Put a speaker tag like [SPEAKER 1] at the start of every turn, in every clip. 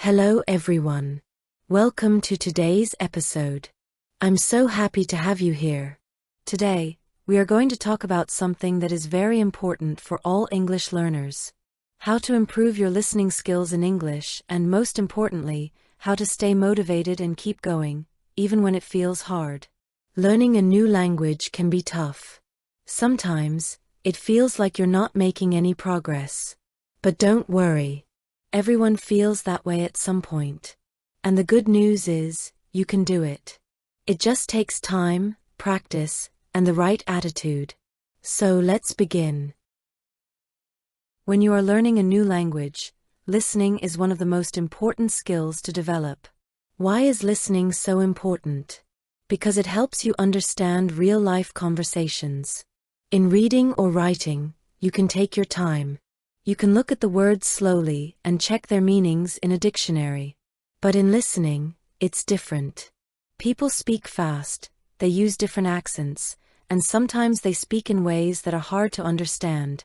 [SPEAKER 1] Hello everyone. Welcome to today's episode. I'm so happy to have you here. Today, we are going to talk about something that is very important for all English learners. How to improve your listening skills in English and, most importantly, how to stay motivated and keep going, even when it feels hard. Learning a new language can be tough. Sometimes, it feels like you're not making any progress. But don't worry. Everyone feels that way at some point. And the good news is, you can do it. It just takes time, practice, and the right attitude. So let's begin. When you are learning a new language, listening is one of the most important skills to develop. Why is listening so important? Because it helps you understand real-life conversations. In reading or writing, you can take your time. You can look at the words slowly and check their meanings in a dictionary. But in listening, it's different. People speak fast, they use different accents, and sometimes they speak in ways that are hard to understand.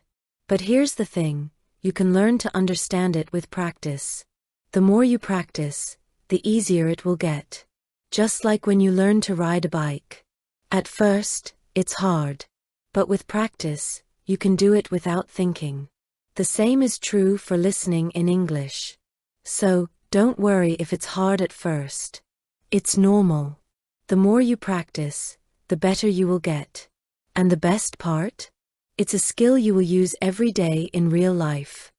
[SPEAKER 1] But here's the thing, you can learn to understand it with practice. The more you practice, the easier it will get. Just like when you learn to ride a bike. At first, it's hard. But with practice, you can do it without thinking. The same is true for listening in English. So, don't worry if it's hard at first. It's normal. The more you practice, the better you will get. And the best part? It's a skill you will use every day in real life.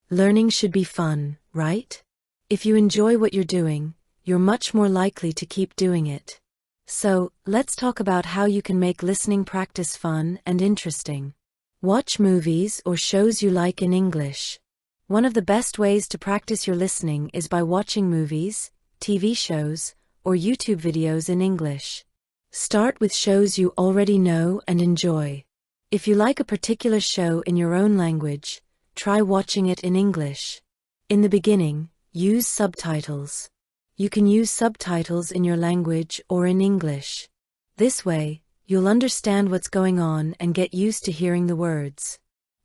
[SPEAKER 1] Learning should be fun, right? If you enjoy what you're doing, you're much more likely to keep doing it. So, let's talk about how you can make listening practice fun and interesting. Watch movies or shows you like in English. One of the best ways to practice your listening is by watching movies, TV shows, or YouTube videos in English. Start with shows you already know and enjoy. If you like a particular show in your own language, try watching it in English. In the beginning, use subtitles. You can use subtitles in your language or in English. This way, you'll understand what's going on and get used to hearing the words.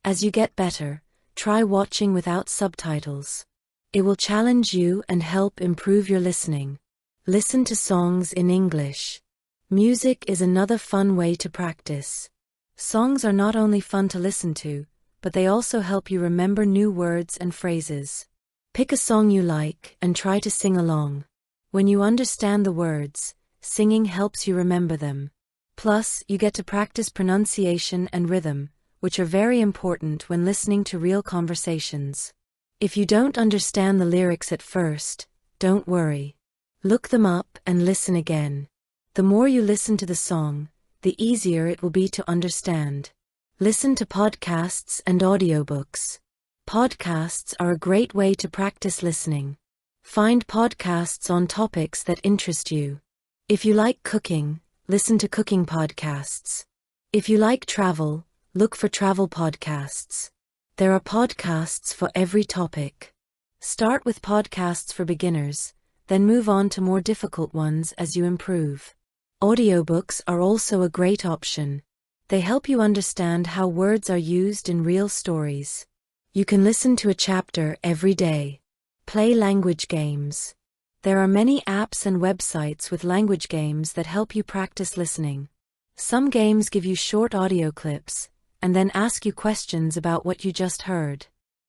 [SPEAKER 1] As you get better, try watching without subtitles. It will challenge you and help improve your listening. Listen to songs in English. Music is another fun way to practice. Songs are not only fun to listen to, but they also help you remember new words and phrases. Pick a song you like and try to sing along. When you understand the words, singing helps you remember them. Plus, you get to practice pronunciation and rhythm, which are very important when listening to real conversations. If you don't understand the lyrics at first, don't worry. Look them up and listen again. The more you listen to the song, the easier it will be to understand. Listen to podcasts and audiobooks. Podcasts are a great way to practice listening. Find podcasts on topics that interest you. If you like cooking, listen to cooking podcasts. If you like travel, look for travel podcasts. There are podcasts for every topic. Start with podcasts for beginners, then move on to more difficult ones as you improve. Audiobooks are also a great option. They help you understand how words are used in real stories. You can listen to a chapter every day. Play language games. There are many apps and websites with language games that help you practice listening. Some games give you short audio clips, and then ask you questions about what you just heard.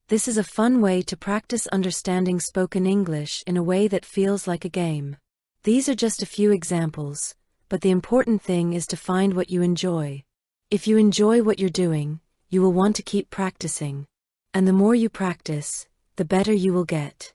[SPEAKER 1] This is a fun way to practice understanding spoken English in a way that feels like a game. These are just a few examples, but the important thing is to find what you enjoy. If you enjoy what you're doing, you will want to keep practicing. And the more you practice, the better you will get.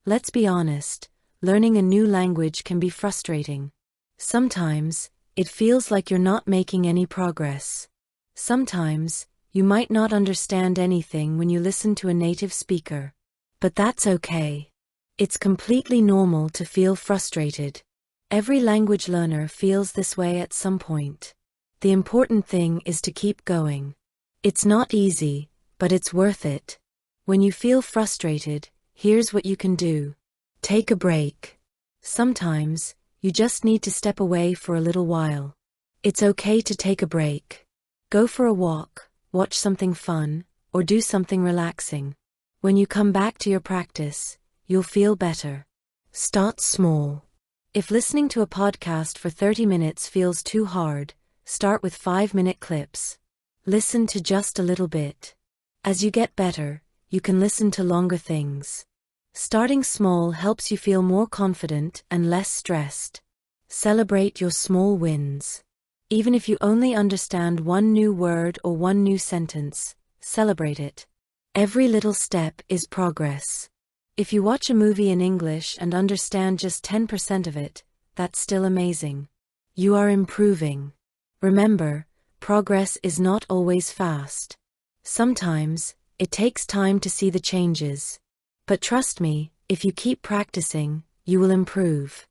[SPEAKER 1] Let's be honest, learning a new language can be frustrating. Sometimes, it feels like you're not making any progress. Sometimes, you might not understand anything when you listen to a native speaker. But that's okay. It's completely normal to feel frustrated. Every language learner feels this way at some point. The important thing is to keep going. It's not easy, but it's worth it. When you feel frustrated, here's what you can do. Take a break. Sometimes, you just need to step away for a little while. It's okay to take a break. Go for a walk, watch something fun, or do something relaxing. When you come back to your practice, you'll feel better. Start small. If listening to a podcast for 30 minutes feels too hard, start with 5-minute clips. Listen to just a little bit. As you get better, you can listen to longer things. Starting small helps you feel more confident and less stressed. Celebrate your small wins. Even if you only understand one new word or one new sentence, celebrate it. Every little step is progress. If you watch a movie in English and understand just 10% of it, that's still amazing. You are improving. Remember, progress is not always fast. Sometimes, it takes time to see the changes. But trust me, if you keep practicing, you will improve.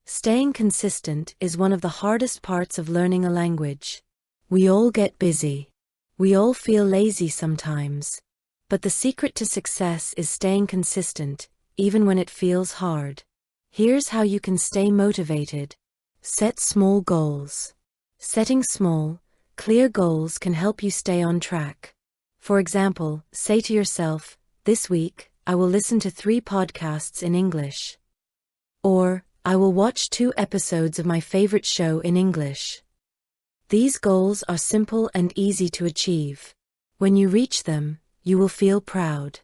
[SPEAKER 1] Staying consistent is one of the hardest parts of learning a language. We all get busy. We all feel lazy sometimes. But the secret to success is staying consistent, even when it feels hard. Here's how you can stay motivated. Set small goals. Setting small, clear goals can help you stay on track. For example, say to yourself, "This week, I will listen to 3 podcasts in English." Or, "I will watch 2 episodes of my favorite show in English." These goals are simple and easy to achieve. When you reach them, you will feel proud.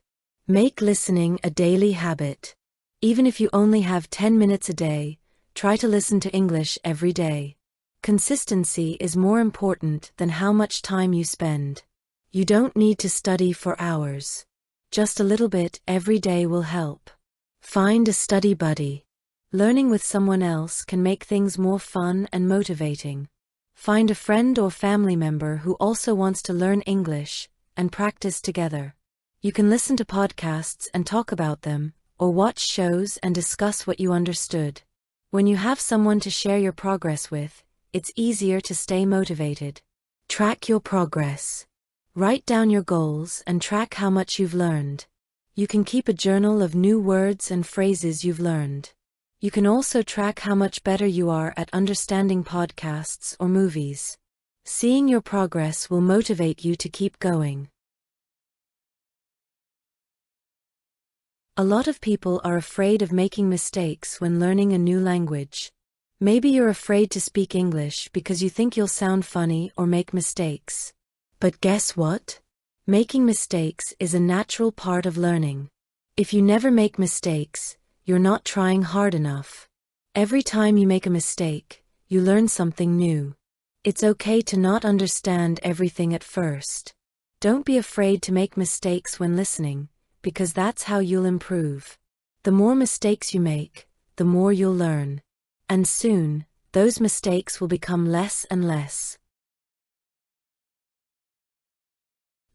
[SPEAKER 1] Make listening a daily habit. Even if you only have 10 minutes a day, try to listen to English every day. Consistency is more important than how much time you spend. You don't need to study for hours. Just a little bit every day will help. Find a study buddy. Learning with someone else can make things more fun and motivating. Find a friend or family member who also wants to learn English, and practice together. You can listen to podcasts and talk about them, or watch shows and discuss what you understood. When you have someone to share your progress with, it's easier to stay motivated. Track your progress. Write down your goals and track how much you've learned. You can keep a journal of new words and phrases you've learned. You can also track how much better you are at understanding podcasts or movies. Seeing your progress will motivate you to keep going. A lot of people are afraid of making mistakes when learning a new language. Maybe you're afraid to speak English because you think you'll sound funny or make mistakes. But guess what? Making mistakes is a natural part of learning. If you never make mistakes, you're not trying hard enough. Every time you make a mistake, you learn something new. It's okay to not understand everything at first. Don't be afraid to make mistakes when listening, because that's how you'll improve. The more mistakes you make, the more you'll learn. And soon, those mistakes will become less and less.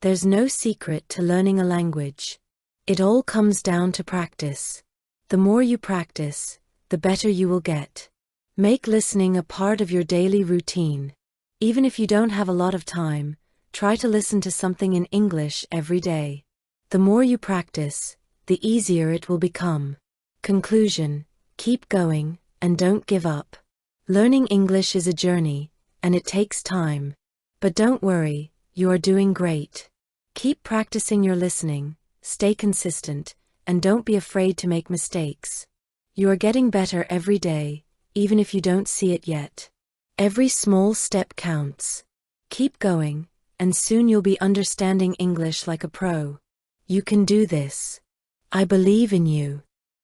[SPEAKER 1] There's no secret to learning a language. It all comes down to practice. The more you practice, the better you will get. Make listening a part of your daily routine. Even if you don't have a lot of time, try to listen to something in English every day. The more you practice, the easier it will become. Conclusion: keep going, and don't give up. Learning English is a journey, and it takes time. But don't worry, you are doing great. Keep practicing your listening, stay consistent, and don't be afraid to make mistakes. You are getting better every day, even if you don't see it yet. Every small step counts. Keep going, and soon you'll be understanding English like a pro. You can do this. I believe in you.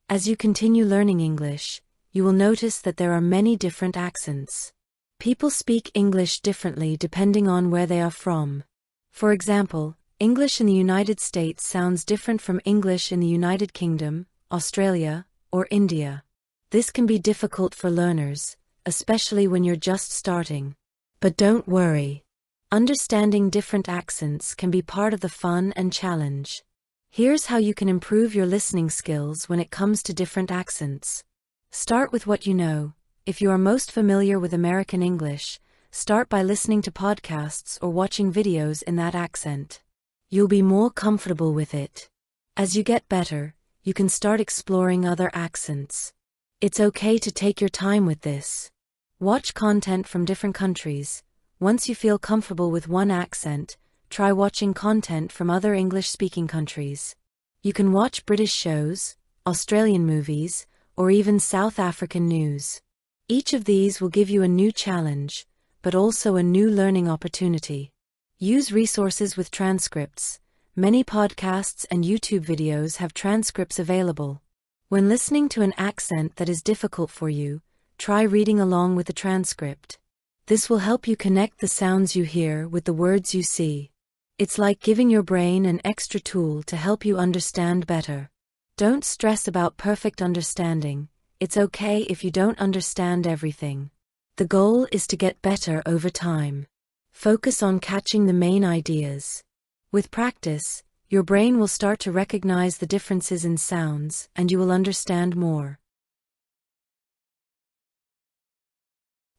[SPEAKER 1] As you continue learning English, you will notice that there are many different accents. People speak English differently depending on where they are from. For example, English in the United States sounds different from English in the United Kingdom, Australia, or India. This can be difficult for learners, especially when you're just starting. But don't worry. Understanding different accents can be part of the fun and challenge. Here's how you can improve your listening skills when it comes to different accents. Start with what you know. If you are most familiar with American English, start by listening to podcasts or watching videos in that accent. You'll be more comfortable with it. As you get better, you can start exploring other accents. It's okay to take your time with this. Watch content from different countries, Once you feel comfortable with one accent, try watching content from other English-speaking countries. You can watch British shows, Australian movies, or even South African news. Each of these will give you a new challenge, but also a new learning opportunity. Use resources with transcripts. Many podcasts and YouTube videos have transcripts available. When listening to an accent that is difficult for you, try reading along with the transcript. This will help you connect the sounds you hear with the words you see. It's like giving your brain an extra tool to help you understand better. Don't stress about perfect understanding. It's okay if you don't understand everything. The goal is to get better over time. Focus on catching the main ideas. With practice, your brain will start to recognize the differences in sounds, and you will understand more.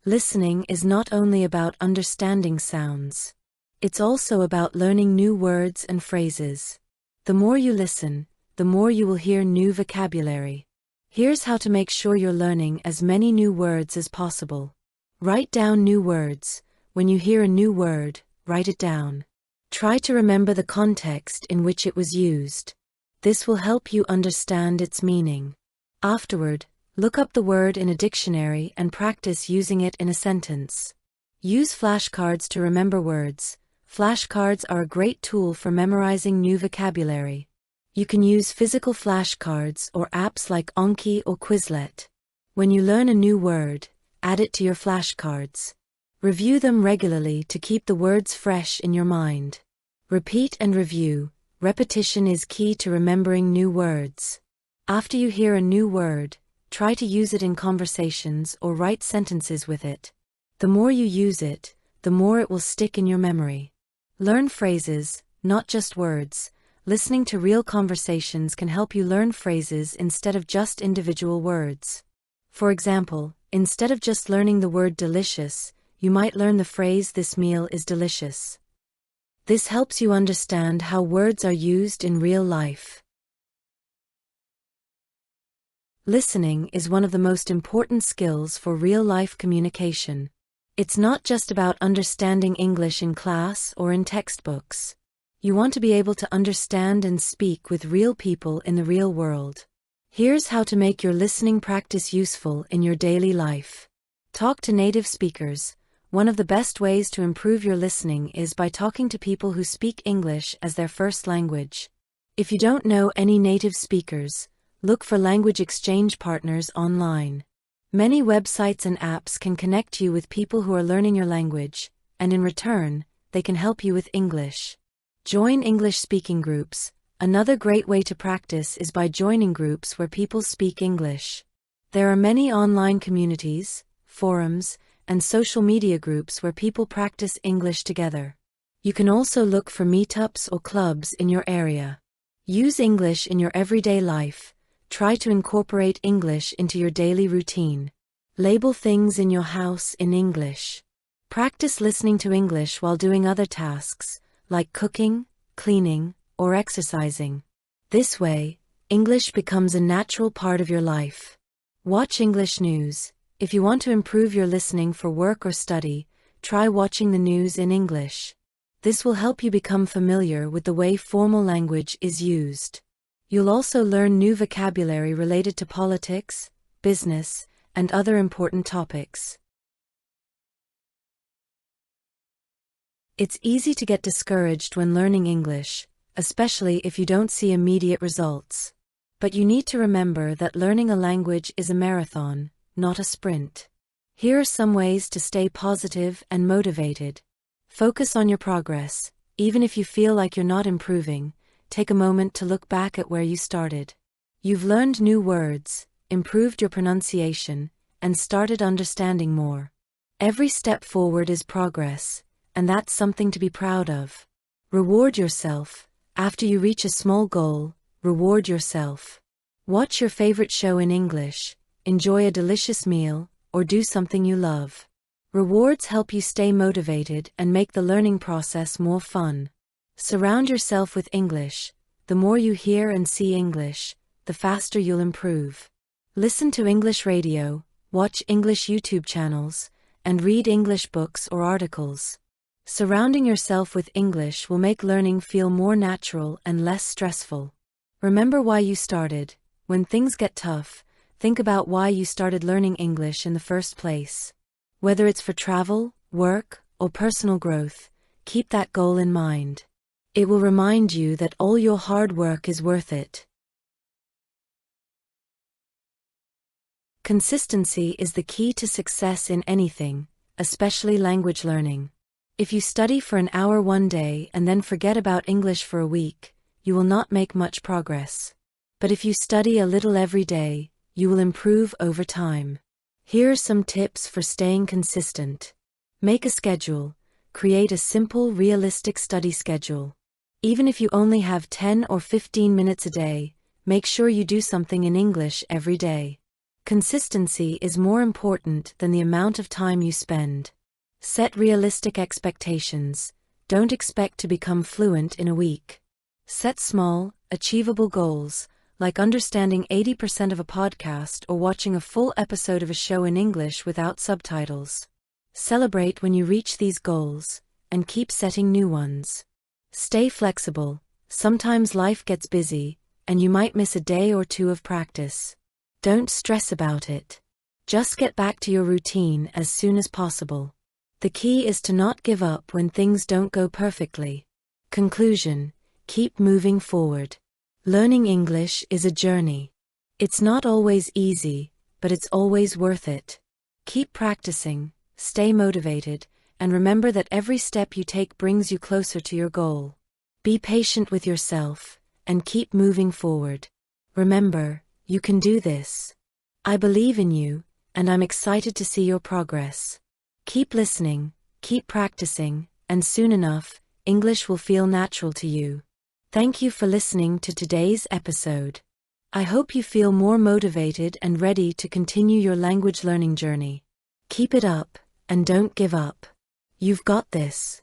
[SPEAKER 1] Listening is not only about understanding sounds. It's also about learning new words and phrases. The more you listen, the more you will hear new vocabulary. Here's how to make sure you're learning as many new words as possible. Write down new words. When you hear a new word, write it down. Try to remember the context in which it was used. This will help you understand its meaning. Afterward, look up the word in a dictionary and practice using it in a sentence. Use flashcards to remember words. Flashcards are a great tool for memorizing new vocabulary. You can use physical flashcards or apps like Anki or Quizlet. When you learn a new word, add it to your flashcards. Review them regularly to keep the words fresh in your mind. Repeat and review. Repetition is key to remembering new words. After you hear a new word, try to use it in conversations or write sentences with it. The more you use it, the more it will stick in your memory. Learn phrases, not just words. Listening to real conversations can help you learn phrases instead of just individual words. For example, instead of just learning the word delicious, you might learn the phrase "this meal is delicious." This helps you understand how words are used in real life. Listening is one of the most important skills for real-life communication. It's not just about understanding English in class or in textbooks. You want to be able to understand and speak with real people in the real world. Here's how to make your listening practice useful in your daily life. Talk to native speakers. One of the best ways to improve your listening is by talking to people who speak English as their first language. If you don't know any native speakers, look for language exchange partners online. Many websites and apps can connect you with people who are learning your language, and in return, they can help you with English. Join English speaking groups. Another great way to practice is by joining groups where people speak English. There are many online communities, forums, and social media groups where people practice English together. You can also look for meetups or clubs in your area. Use English in your everyday life. Try to incorporate English into your daily routine. Label things in your house in English. Practice listening to English while doing other tasks, like cooking, cleaning, or exercising. This way, English becomes a natural part of your life. Watch English news. If you want to improve your listening for work or study, try watching the news in English. This will help you become familiar with the way formal language is used. You'll also learn new vocabulary related to politics, business, and other important topics. It's easy to get discouraged when learning English, especially if you don't see immediate results. But you need to remember that learning a language is a marathon, not a sprint. Here are some ways to stay positive and motivated. Focus on your progress. Even if you feel like you're not improving, take a moment to look back at where you started. You've learned new words, improved your pronunciation, and started understanding more. Every step forward is progress, and that's something to be proud of. Reward yourself. After you reach a small goal, reward yourself. Watch your favorite show in English, enjoy a delicious meal, or do something you love. Rewards help you stay motivated and make the learning process more fun. Surround yourself with English. The more you hear and see English, the faster you'll improve. Listen to English radio, watch English YouTube channels, and read English books or articles. Surrounding yourself with English will make learning feel more natural and less stressful. Remember why you started. When things get tough, think about why you started learning English in the first place. Whether it's for travel, work, or personal growth, keep that goal in mind. It will remind you that all your hard work is worth it. Consistency is the key to success in anything, especially language learning. If you study for an hour one day and then forget about English for a week, you will not make much progress. But if you study a little every day, you will improve over time. Here are some tips for staying consistent. Make a schedule. Create a simple, realistic study schedule. Even if you only have 10 or 15 minutes a day, make sure you do something in English every day. Consistency is more important than the amount of time you spend. Set realistic expectations. Don't expect to become fluent in a week. Set small, achievable goals, like understanding 80% of a podcast or watching a full episode of a show in English without subtitles. Celebrate when you reach these goals, and keep setting new ones. Stay flexible. Sometimes life gets busy, and you might miss a day or two of practice. Don't stress about it. Just get back to your routine as soon as possible. The key is to not give up when things don't go perfectly. Conclusion: keep moving forward. Learning English is a journey. It's not always easy, but it's always worth it. Keep practicing, stay motivated, and remember that every step you take brings you closer to your goal. Be patient with yourself, and keep moving forward. Remember, you can do this. I believe in you, and I'm excited to see your progress. Keep listening, keep practicing, and soon enough, English will feel natural to you. Thank you for listening to today's episode. I hope you feel more motivated and ready to continue your language learning journey. Keep it up, and don't give up. You've got this.